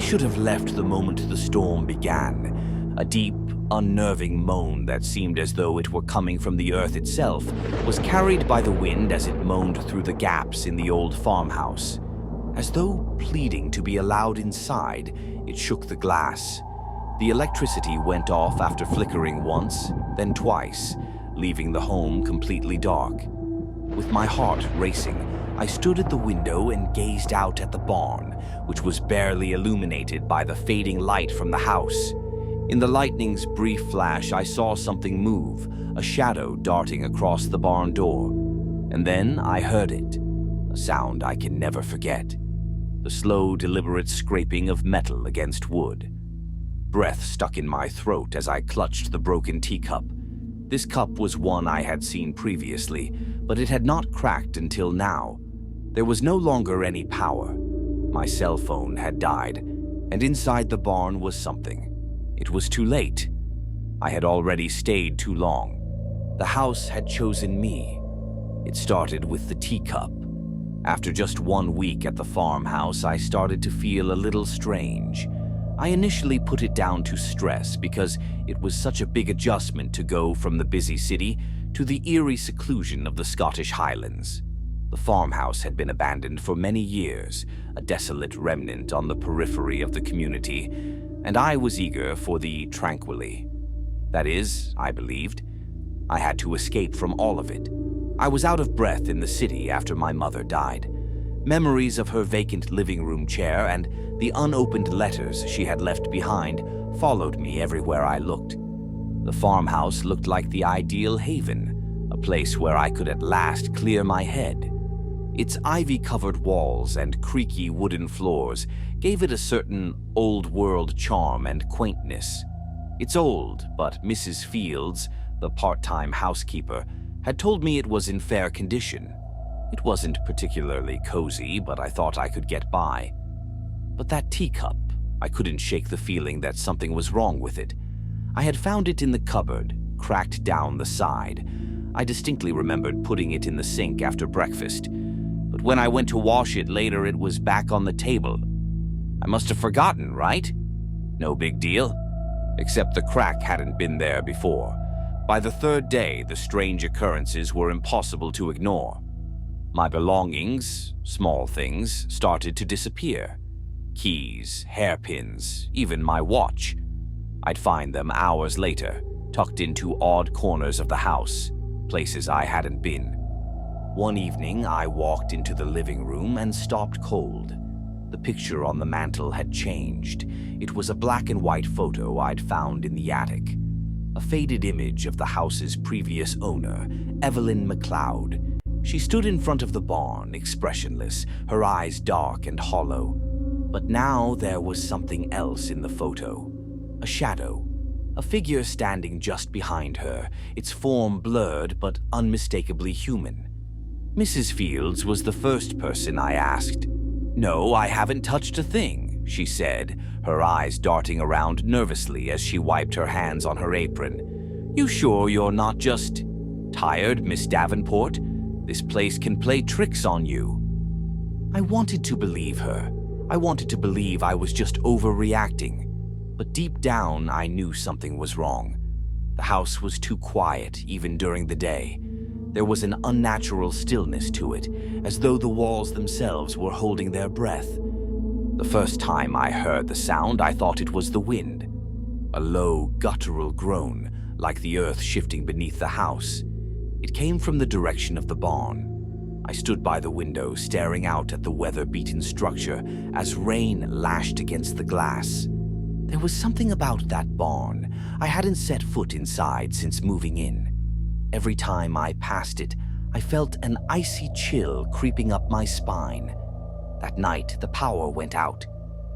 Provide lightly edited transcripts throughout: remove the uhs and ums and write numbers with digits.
should have left the moment the storm began. A deep, unnerving moan that seemed as though it were coming from the earth itself was carried by the wind as it moaned through the gaps in the old farmhouse. As though pleading to be allowed inside, it shook the glass. The electricity went off after flickering once, then twice, leaving the home completely dark. With my heart racing, I stood at the window and gazed out at the barn, which was barely illuminated by the fading light from the house. In the lightning's brief flash, I saw something move, a shadow darting across the barn door. And then I heard it, a sound I can never forget. The slow, deliberate scraping of metal against wood. Breath stuck in my throat as I clutched the broken teacup. This cup was one I had seen previously, but it had not cracked until now. There was no longer any power. My cell phone had died, and inside the barn was something. It was too late. I had already stayed too long. The house had chosen me. It started with the teacup. After just 1 week at the farmhouse, I started to feel a little strange. I initially put it down to stress because it was such a big adjustment to go from the busy city to the eerie seclusion of the Scottish Highlands. The farmhouse had been abandoned for many years, a desolate remnant on the periphery of the community, and I was eager for the tranquility. That is, I believed. I had to escape from all of it. I was out of breath in the city after my mother died. Memories of her vacant living room chair and the unopened letters she had left behind followed me everywhere I looked. The farmhouse looked like the ideal haven, a place where I could at last clear my head. Its ivy-covered walls and creaky wooden floors gave it a certain old-world charm and quaintness. It's old, but Mrs. Fields, the part-time housekeeper, had told me it was in fair condition. It wasn't particularly cozy, but I thought I could get by. But that teacup, I couldn't shake the feeling that something was wrong with it. I had found it in the cupboard, cracked down the side. I distinctly remembered putting it in the sink after breakfast. But when I went to wash it later, it was back on the table. I must have forgotten, right? No big deal. Except the crack hadn't been there before. By the third day, the strange occurrences were impossible to ignore. My belongings, small things, started to disappear. Keys, hairpins, even my watch. I'd find them hours later, tucked into odd corners of the house, places I hadn't been. One evening, I walked into the living room and stopped cold. The picture on the mantel had changed. It was a black and white photo I'd found in the attic. A faded image of the house's previous owner, Evelyn MacLeod. She stood in front of the barn, expressionless, her eyes dark and hollow. But now there was something else in the photo. A shadow. A figure standing just behind her, its form blurred but unmistakably human. Mrs. Fields was the first person I asked. "No, I haven't touched a thing," she said, her eyes darting around nervously as she wiped her hands on her apron. "You sure you're not just tired, Miss Davenport? This place can play tricks on you." I wanted to believe her. I wanted to believe I was just overreacting. But deep down, I knew something was wrong. The house was too quiet, even during the day. There was an unnatural stillness to it, as though the walls themselves were holding their breath. The first time I heard the sound, I thought it was the wind. A low, guttural groan, like the earth shifting beneath the house. It came from the direction of the barn. I stood by the window, staring out at the weather-beaten structure as rain lashed against the glass. There was something about that barn. I hadn't set foot inside since moving in. Every time I passed it, I felt an icy chill creeping up my spine. That night, the power went out.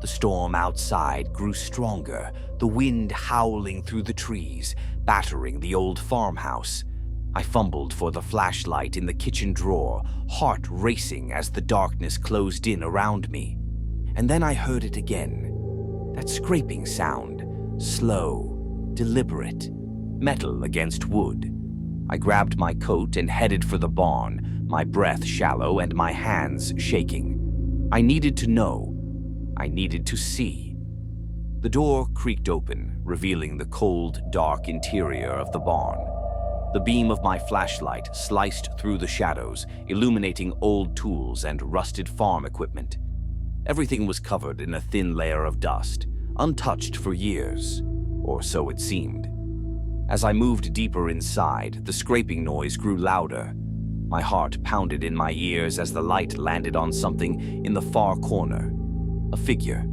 The storm outside grew stronger, the wind howling through the trees, battering the old farmhouse. I fumbled for the flashlight in the kitchen drawer, heart racing as the darkness closed in around me. And then I heard it again. That scraping sound, slow, deliberate, metal against wood. I grabbed my coat and headed for the barn, my breath shallow and my hands shaking. I needed to know. I needed to see. The door creaked open, revealing the cold, dark interior of the barn. The beam of my flashlight sliced through the shadows, illuminating old tools and rusted farm equipment. Everything was covered in a thin layer of dust, untouched for years, or so it seemed. As I moved deeper inside, the scraping noise grew louder. My heart pounded in my ears as the light landed on something in the far corner, a figure.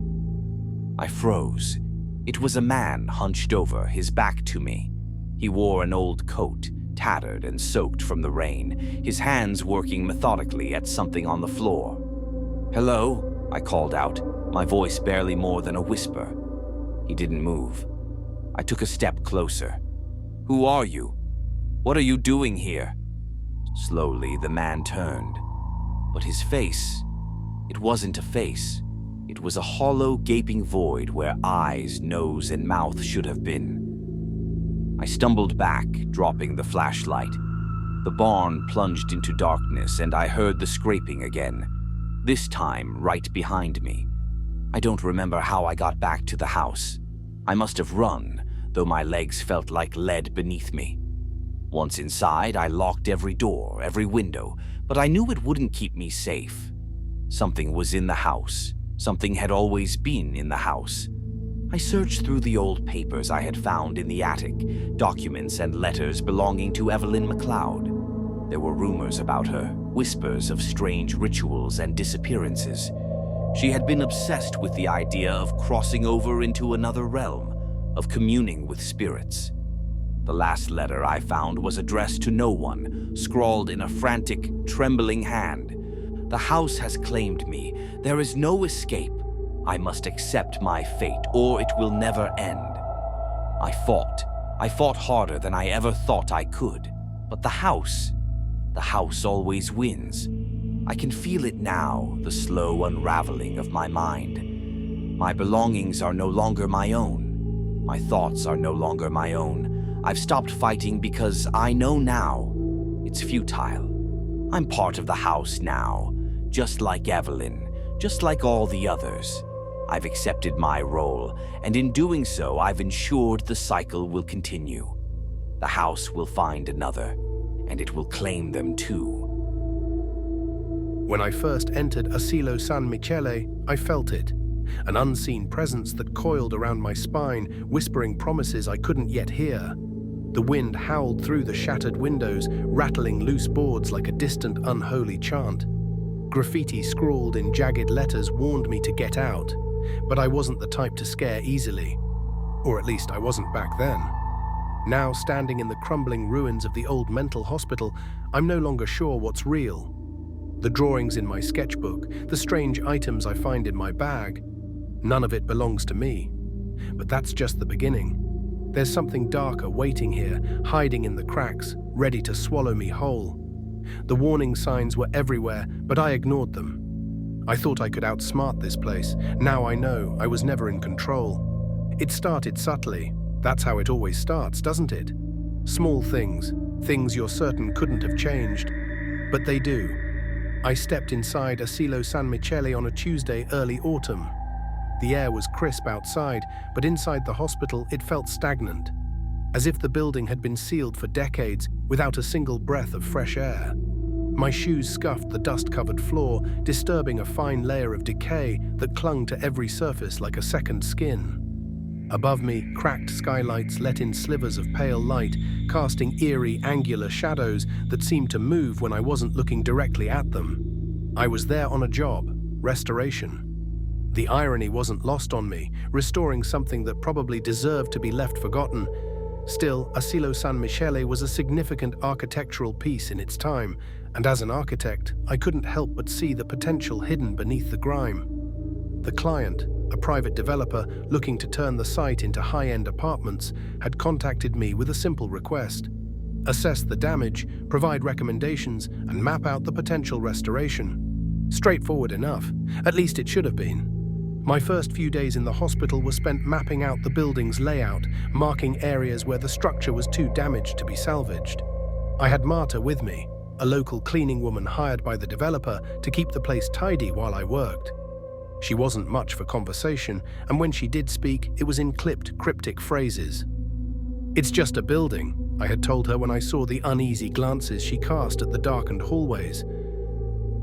I froze. It was a man hunched over, his back to me. He wore an old coat, tattered and soaked from the rain, his hands working methodically at something on the floor. "Hello?" I called out, my voice barely more than a whisper. He didn't move. I took a step closer. "Who are you? What are you doing here?" Slowly, the man turned. But his face, it wasn't a face. It was a hollow, gaping void where eyes, nose, and mouth should have been. I stumbled back, dropping the flashlight. The barn plunged into darkness, and I heard the scraping again, this time right behind me. I don't remember how I got back to the house. I must have run, though my legs felt like lead beneath me. Once inside, I locked every door, every window, but I knew it wouldn't keep me safe. Something was in the house. Something had always been in the house. I searched through the old papers I had found in the attic, documents and letters belonging to Evelyn McLeod. There were rumors about her, whispers of strange rituals and disappearances. She had been obsessed with the idea of crossing over into another realm, of communing with spirits. The last letter I found was addressed to no one, scrawled in a frantic, trembling hand. "The house has claimed me. There is no escape. I must accept my fate, or it will never end." I fought harder than I ever thought I could. But the house always wins. I can feel it now, the slow unraveling of my mind. My belongings are no longer my own. My thoughts are no longer my own. I've stopped fighting because I know now it's futile. I'm part of the house now, just like Evelyn, just like all the others. I've accepted my role, and in doing so, I've ensured the cycle will continue. The house will find another, and it will claim them too. When I first entered Asilo San Michele, I felt it. An unseen presence that coiled around my spine, whispering promises I couldn't yet hear. The wind howled through the shattered windows, rattling loose boards like a distant, unholy chant. Graffiti scrawled in jagged letters warned me to get out, but I wasn't the type to scare easily. Or at least I wasn't back then. Now, standing in the crumbling ruins of the old mental hospital, I'm no longer sure what's real. The drawings in my sketchbook, the strange items I find in my bag, none of it belongs to me. But that's just the beginning. There's something darker waiting here, hiding in the cracks, ready to swallow me whole. The warning signs were everywhere, but I ignored them. I thought I could outsmart this place. Now I know I was never in control. It started subtly. That's how it always starts, doesn't it? Small things, things you're certain couldn't have changed. But they do. I stepped inside Asilo San Michele on a Tuesday early autumn. The air was crisp outside, but inside the hospital it felt stagnant, as if the building had been sealed for decades without a single breath of fresh air. My shoes scuffed the dust-covered floor, disturbing a fine layer of decay that clung to every surface like a second skin. Above me, cracked skylights let in slivers of pale light, casting eerie, angular shadows that seemed to move when I wasn't looking directly at them. I was there on a job, restoration. The irony wasn't lost on me, restoring something that probably deserved to be left forgotten. Still, Asilo San Michele was a significant architectural piece in its time, and as an architect, I couldn't help but see the potential hidden beneath the grime. The client, a private developer looking to turn the site into high-end apartments, had contacted me with a simple request: assess the damage, provide recommendations, and map out the potential restoration. Straightforward enough, at least it should have been. My first few days in the hospital were spent mapping out the building's layout, marking areas where the structure was too damaged to be salvaged. I had Marta with me, a local cleaning woman hired by the developer to keep the place tidy while I worked. She wasn't much for conversation, and when she did speak, it was in clipped, cryptic phrases. "It's just a building," I had told her when I saw the uneasy glances she cast at the darkened hallways.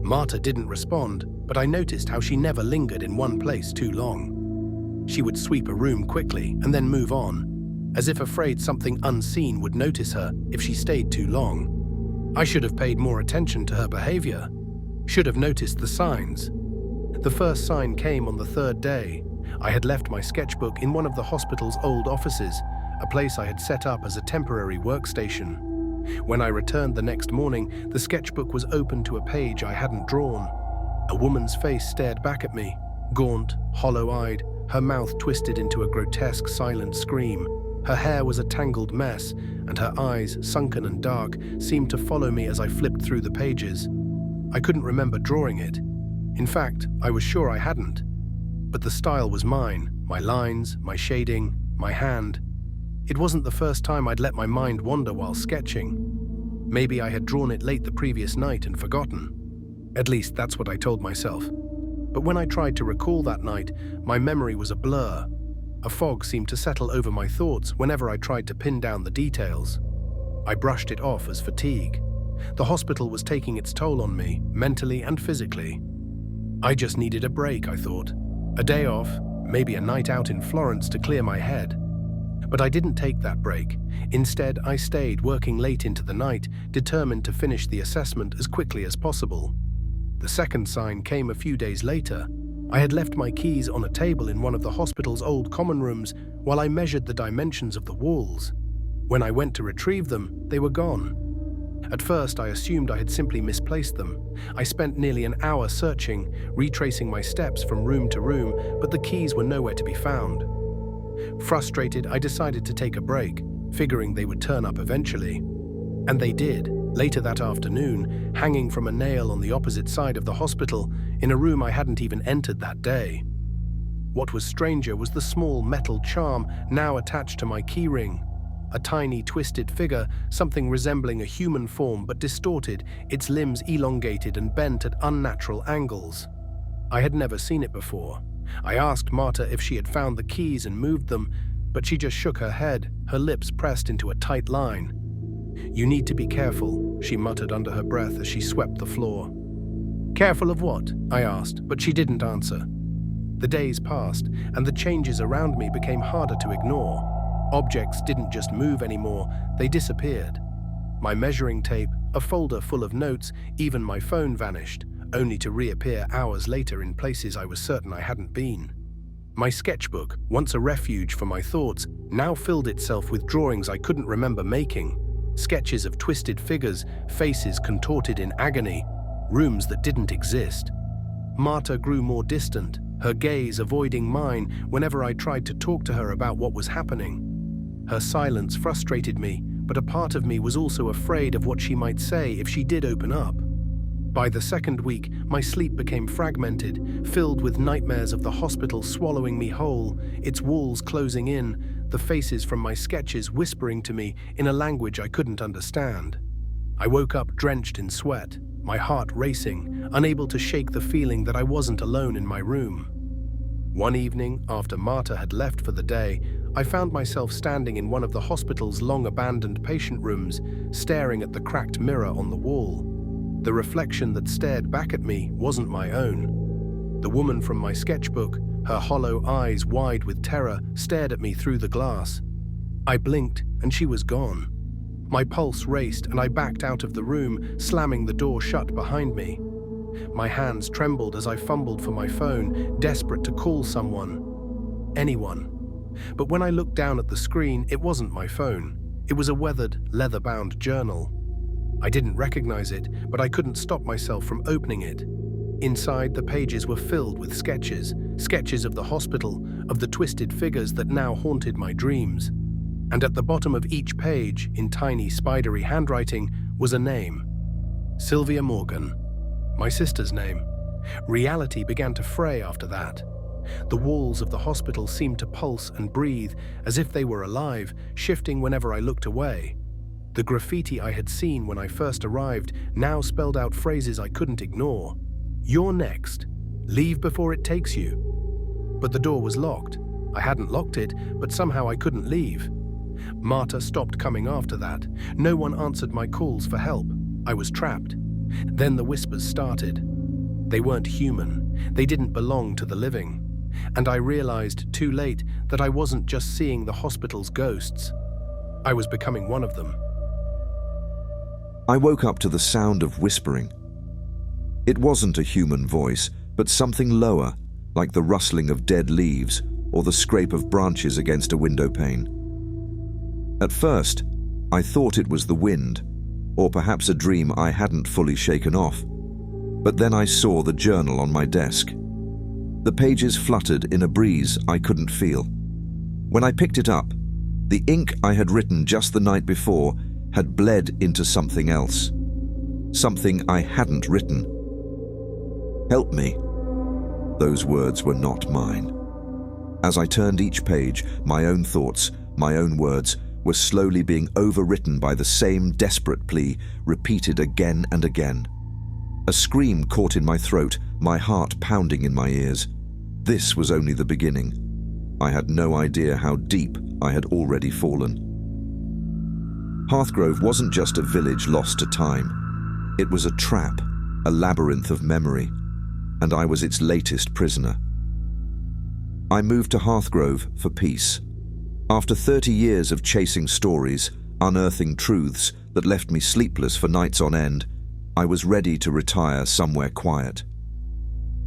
Marta didn't respond, but I noticed how she never lingered in one place too long. She would sweep a room quickly and then move on, as if afraid something unseen would notice her if she stayed too long. I should have paid more attention to her behavior. Should have noticed the signs. The first sign came on the third day. I had left my sketchbook in one of the hospital's old offices, a place I had set up as a temporary workstation. When I returned the next morning, the sketchbook was open to a page I hadn't drawn. A woman's face stared back at me, gaunt, hollow-eyed, her mouth twisted into a grotesque silent scream. Her hair was a tangled mess, and her eyes, sunken and dark, seemed to follow me as I flipped through the pages. I couldn't remember drawing it. In fact, I was sure I hadn't. But the style was mine, my lines, my shading, my hand. It wasn't the first time I'd let my mind wander while sketching. Maybe I had drawn it late the previous night and forgotten. At least that's what I told myself. But when I tried to recall that night, my memory was a blur. A fog seemed to settle over my thoughts whenever I tried to pin down the details. I brushed it off as fatigue. The hospital was taking its toll on me, mentally and physically. I just needed a break, I thought. A day off, maybe a night out in Florence to clear my head. But I didn't take that break. Instead, I stayed working late into the night, determined to finish the assessment as quickly as possible. The second sign came a few days later. I had left my keys on a table in one of the hospital's old common rooms while I measured the dimensions of the walls. When I went to retrieve them, they were gone. At first, I assumed I had simply misplaced them. I spent nearly an hour searching, retracing my steps from room to room, but the keys were nowhere to be found. Frustrated, I decided to take a break, figuring they would turn up eventually. And they did, later that afternoon, hanging from a nail on the opposite side of the hospital, in a room I hadn't even entered that day. What was stranger was the small metal charm now attached to my keyring. A tiny, twisted figure, something resembling a human form but distorted, its limbs elongated and bent at unnatural angles. I had never seen it before. I asked Marta if she had found the keys and moved them, but she just shook her head, her lips pressed into a tight line. "You need to be careful," she muttered under her breath as she swept the floor. "Careful of what?" I asked, but she didn't answer. The days passed, and the changes around me became harder to ignore. Objects didn't just move anymore, they disappeared. My measuring tape, a folder full of notes, even my phone vanished, only to reappear hours later in places I was certain I hadn't been. My sketchbook, once a refuge for my thoughts, now filled itself with drawings I couldn't remember making. Sketches of twisted figures, faces contorted in agony, rooms that didn't exist. Marta grew more distant, her gaze avoiding mine whenever I tried to talk to her about what was happening. Her silence frustrated me, but a part of me was also afraid of what she might say if she did open up. By the second week, my sleep became fragmented, filled with nightmares of the hospital swallowing me whole, its walls closing in, the faces from my sketches whispering to me in a language I couldn't understand. I woke up drenched in sweat, my heart racing, unable to shake the feeling that I wasn't alone in my room. One evening, after Marta had left for the day, I found myself standing in one of the hospital's long-abandoned patient rooms, staring at the cracked mirror on the wall. The reflection that stared back at me wasn't my own. The woman from my sketchbook, her hollow eyes wide with terror, stared at me through the glass. I blinked, and she was gone. My pulse raced, and I backed out of the room, slamming the door shut behind me. My hands trembled as I fumbled for my phone, desperate to call someone. Anyone. But when I looked down at the screen, it wasn't my phone. It was a weathered, leather-bound journal. I didn't recognize it, but I couldn't stop myself from opening it. Inside, the pages were filled with sketches of the hospital, of the twisted figures that now haunted my dreams. And at the bottom of each page, in tiny, spidery handwriting, was a name. Sylvia Morgan. My sister's name. Reality began to fray after that. The walls of the hospital seemed to pulse and breathe, as if they were alive, shifting whenever I looked away. The graffiti I had seen when I first arrived now spelled out phrases I couldn't ignore. "You're next. Leave before it takes you. But the door was locked. I hadn't locked it, but somehow I couldn't leave. Marta stopped coming after that. No one answered my calls for help. I was trapped. Then the whispers started. They weren't human. They didn't belong to the living. And I realized too late that I wasn't just seeing the hospital's ghosts. I was becoming one of them. I woke up to the sound of whispering. It wasn't a human voice, but something lower, like the rustling of dead leaves or the scrape of branches against a window pane. At first, I thought it was the wind, or perhaps a dream I hadn't fully shaken off. But then I saw the journal on my desk. The pages fluttered in a breeze I couldn't feel. When I picked it up, the ink I had written just the night before had bled into something else. Something I hadn't written. Help me. Those words were not mine. As I turned each page, my own thoughts, my own words, were slowly being overwritten by the same desperate plea, repeated again and again. A scream caught in my throat, my heart pounding in my ears. This was only the beginning. I had no idea how deep I had already fallen. Hearthgrove wasn't just a village lost to time. It was a trap, a labyrinth of memory, and I was its latest prisoner. I moved to Hearthgrove for peace. After 30 years of chasing stories, unearthing truths that left me sleepless for nights on end, I was ready to retire somewhere quiet.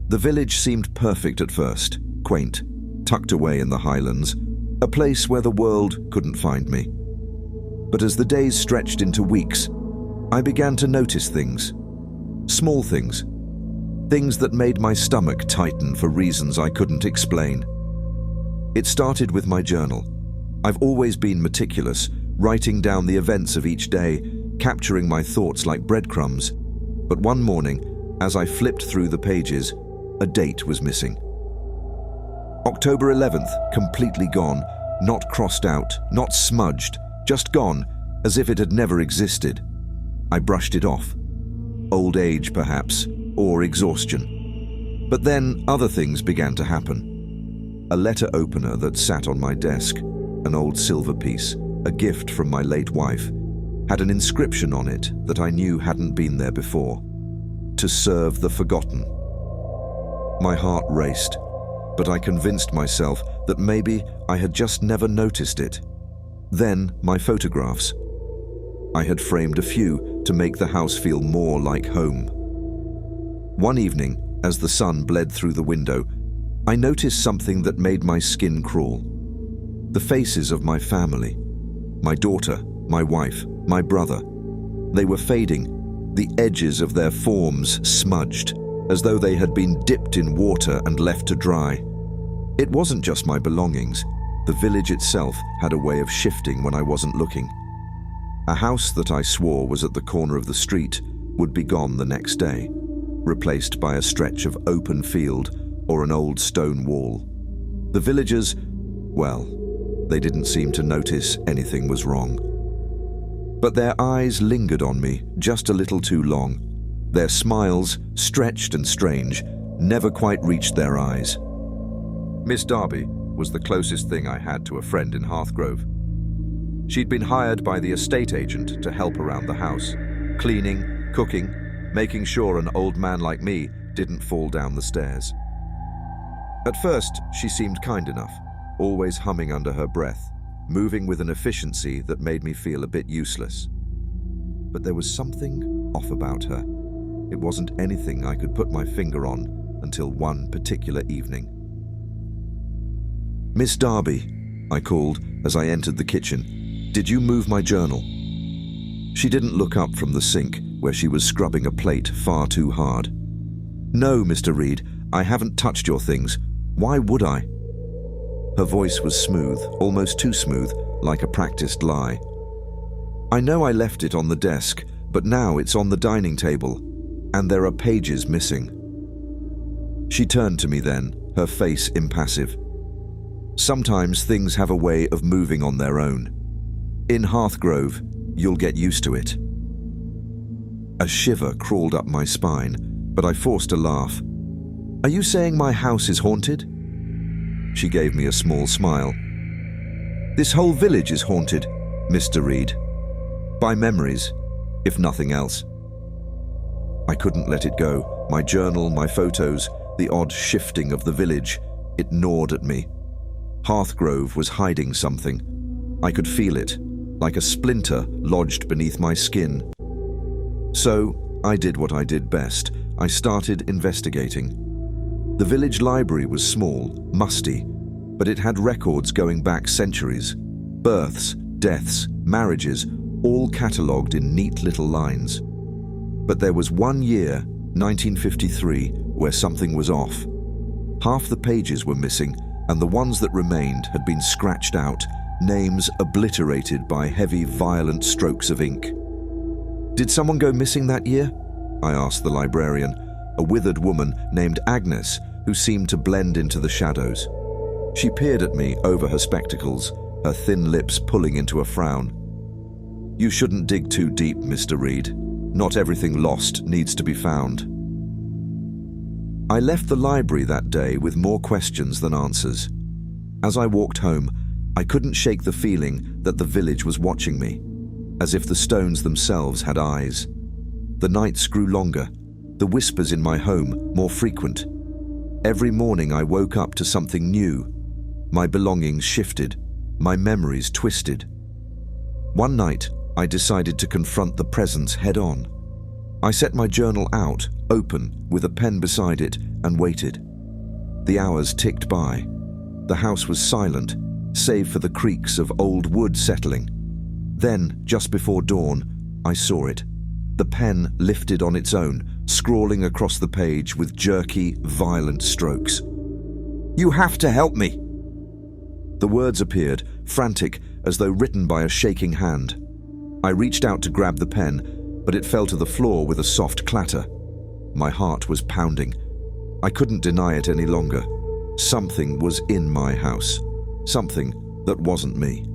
The village seemed perfect at first, quaint, tucked away in the highlands, a place where the world couldn't find me. But as the days stretched into weeks, I began to notice things. Small things. Things that made my stomach tighten for reasons I couldn't explain. It started with my journal. I've always been meticulous, writing down the events of each day, capturing my thoughts like breadcrumbs. But one morning, as I flipped through the pages, a date was missing. October 11th, completely gone, not crossed out, not smudged, just gone, as if it had never existed. I brushed it off. Old age, perhaps, or exhaustion. But then other things began to happen. A letter opener that sat on my desk, an old silver piece, a gift from my late wife, had an inscription on it that I knew hadn't been there before. To serve the forgotten. My heart raced, but I convinced myself that maybe I had just never noticed it. Then my photographs. I had framed a few to make the house feel more like home. One evening, as the sun bled through the window, I noticed something that made my skin crawl. The faces of my family. My daughter, my wife, my brother. They were fading, the edges of their forms smudged, as though they had been dipped in water and left to dry. It wasn't just my belongings. The village itself had a way of shifting when I wasn't looking. A house that I swore was at the corner of the street would be gone the next day, replaced by a stretch of open field or an old stone wall. The villagers, well, they didn't seem to notice anything was wrong. But their eyes lingered on me just a little too long. Their smiles, stretched and strange, never quite reached their eyes. Miss Darby was the closest thing I had to a friend in Hearthgrove. She'd been hired by the estate agent to help around the house, cleaning, cooking, making sure an old man like me didn't fall down the stairs. At first, she seemed kind enough, always humming under her breath, moving with an efficiency that made me feel a bit useless. But there was something off about her. It wasn't anything I could put my finger on until one particular evening. "Miss Darby," I called as I entered the kitchen, "did you move my journal?" She didn't look up from the sink, where she was scrubbing a plate far too hard. "No, Mr. Reed, I haven't touched your things. Why would I?" Her voice was smooth, almost too smooth, like a practiced lie. "I know I left it on the desk, but now it's on the dining table, and there are pages missing." She turned to me then, her face impassive. Sometimes things have a way of moving on their own. In Hearthgrove, you'll get used to it. A shiver crawled up my spine, but I forced a laugh. Are you saying my house is haunted? She gave me a small smile. This whole village is haunted, Mr. Reed. By memories, if nothing else. I couldn't let it go. My journal, my photos, the odd shifting of the village, it gnawed at me. Hearthgrove was hiding something. I could feel it, like a splinter lodged beneath my skin. So I did what I did best. I started investigating. The village library was small, musty, but it had records going back centuries. Births, deaths, marriages, all catalogued in neat little lines. But there was one year, 1953, where something was off. Half the pages were missing, and the ones that remained had been scratched out, names obliterated by heavy, violent strokes of ink. Did someone go missing that year? I asked the librarian, a withered woman named Agnes, who seemed to blend into the shadows. She peered at me over her spectacles, her thin lips pulling into a frown. You shouldn't dig too deep, Mr. Reed. Not everything lost needs to be found. I left the library that day with more questions than answers. As I walked home, I couldn't shake the feeling that the village was watching me, as if the stones themselves had eyes. The nights grew longer, the whispers in my home more frequent. Every morning I woke up to something new. My belongings shifted, my memories twisted. One night, I decided to confront the presence head-on. I set my journal out, open, with a pen beside it, and waited. The hours ticked by. The house was silent, save for the creaks of old wood settling. Then, just before dawn, I saw it. The pen lifted on its own, scrawling across the page with jerky, violent strokes. "You have to help me!" The words appeared, frantic, as though written by a shaking hand. I reached out to grab the pen, but it fell to the floor with a soft clatter. My heart was pounding. I couldn't deny it any longer. Something was in my house. Something that wasn't me.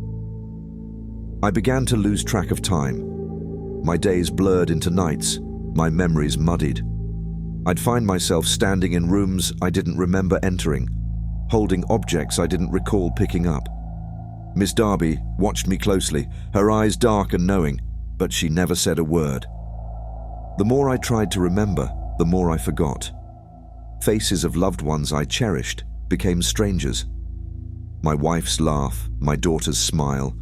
I began to lose track of time. My days blurred into nights, my memories muddied. I'd find myself standing in rooms I didn't remember entering, holding objects I didn't recall picking up. Miss Darby watched me closely, her eyes dark and knowing, but she never said a word. The more I tried to remember, the more I forgot. Faces of loved ones I cherished became strangers. My wife's laugh, my daughter's smile,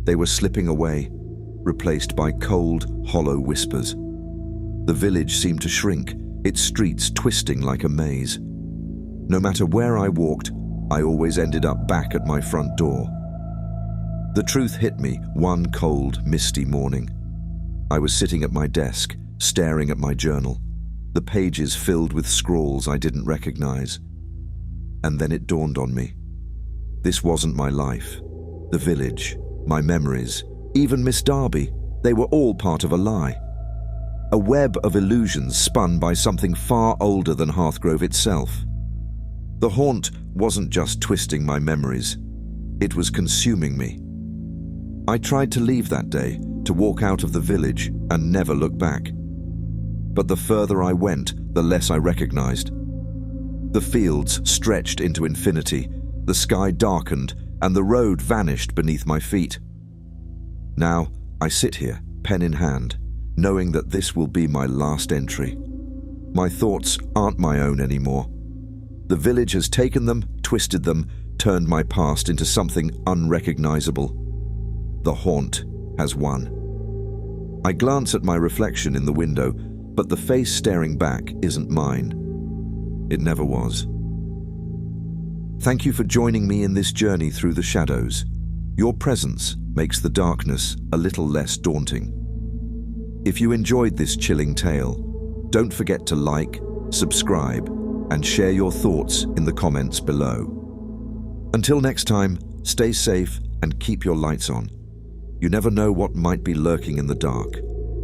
they were slipping away, replaced by cold, hollow whispers. The village seemed to shrink, its streets twisting like a maze. No matter where I walked, I always ended up back at my front door. The truth hit me one cold, misty morning. I was sitting at my desk, staring at my journal, the pages filled with scrawls I didn't recognize. And then it dawned on me. This wasn't my life. The village, my memories, even Miss Darby, they were all part of a lie. A web of illusions spun by something far older than Hearthgrove itself. The haunt wasn't just twisting my memories, it was consuming me. I tried to leave that day, to walk out of the village and never look back. But the further I went, the less I recognized. The fields stretched into infinity, the sky darkened, and the road vanished beneath my feet. Now, I sit here, pen in hand, knowing that this will be my last entry. My thoughts aren't my own anymore. The village has taken them, twisted them, turned my past into something unrecognizable. The haunt has won. I glance at my reflection in the window, but the face staring back isn't mine. It never was. Thank you for joining me in this journey through the shadows. Your presence makes the darkness a little less daunting. If you enjoyed this chilling tale, don't forget to like, subscribe, and share your thoughts in the comments below. Until next time, stay safe and keep your lights on. You never know what might be lurking in the dark.